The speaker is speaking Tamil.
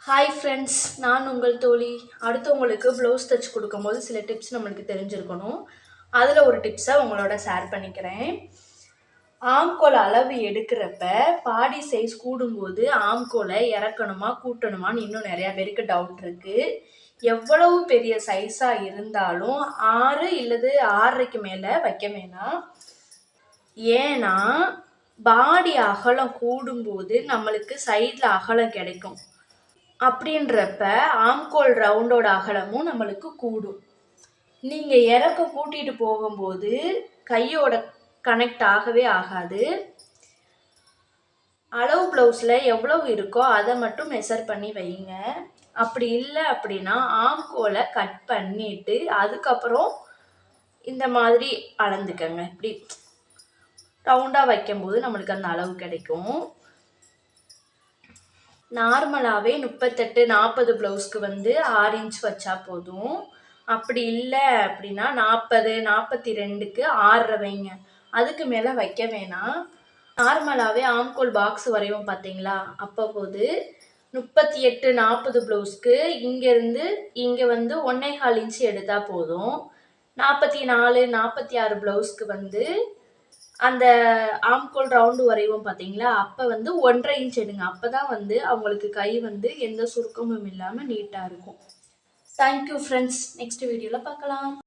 ஹாய் ஃப்ரெண்ட்ஸ், நான் உங்கள் தோழி. அடுத்தவங்களுக்கு ப்ளவுஸ் தைச்சு கொடுக்கும்போது சில டிப்ஸ் நம்மளுக்கு தெரிஞ்சிருக்கணும். அதில் ஒரு டிப்ஸை உங்களோட ஷேர் பண்ணிக்கிறேன். ஆம்கோல் அளவு எடுக்கிறப்ப பாடி சைஸ் கூடும்போது ஆம்கோலை இறக்கணுமா கூட்டணுமான்னு இன்னும் நிறையா பேருக்கு டவுட் இருக்குது. எவ்வளவு பெரிய சைஸாக இருந்தாலும் 6 இல்லது 6.5க்கு மேலே வைக்க வேணாம். ஏன்னா பாடி அகலம் கூடும்போது நம்மளுக்கு சைடில் அகலம் கிடைக்கும். அப்படின்றப்ப ஆம்கோல் ரவுண்டோட அகலமும் நம்மளுக்கு கூடும். நீங்கள் இறக்க கூட்டிகிட்டு போகும்போது கையோட கனெக்ட் ஆகவே ஆகாது. அளவு ப்ளவுஸில் எவ்வளவு இருக்கோ அதை மட்டும் மெஷர் பண்ணி வைங்க. அப்படி இல்லை அப்படின்னா ஆம்கோலை கட் பண்ணிவிட்டு அதுக்கப்புறம் இந்த மாதிரி அளந்துக்கங்க. இப்படி ரவுண்டாக வைக்கும்போது நம்மளுக்கு அந்த அளவு கிடைக்கும். நார்மலாகவே 38-40 ப்ளவுஸ்க்கு 6 இன்ச் வச்சா போதும். அப்படி இல்லை அப்படின்னா 40-42க்கு 6 வைங்க. அதுக்கு மேலே வைக்க வேணாம். நார்மலாகவே ஆம்கோல் பாக்ஸ் வரையும் பார்த்தீங்களா, அப்போ போது 38-40 ப்ளவுஸ்க்கு இங்கேருந்து இங்கே 1.25 இன்ச் எடுத்தால் போதும். 44-46 ப்ளவுஸ்க்கு அந்த ஆம்கோல் ரவுண்டு வரைவோம் பார்த்தீங்களா, அப்போ 1.5 இன்ச் எடுங்க. அப்போ தான் அவங்களுக்கு கை எந்த சுருக்கமும் இல்லாமல் நீட்டாக இருக்கும். Thank you friends. நெக்ஸ்ட் வீடியோவில் பார்க்கலாம்.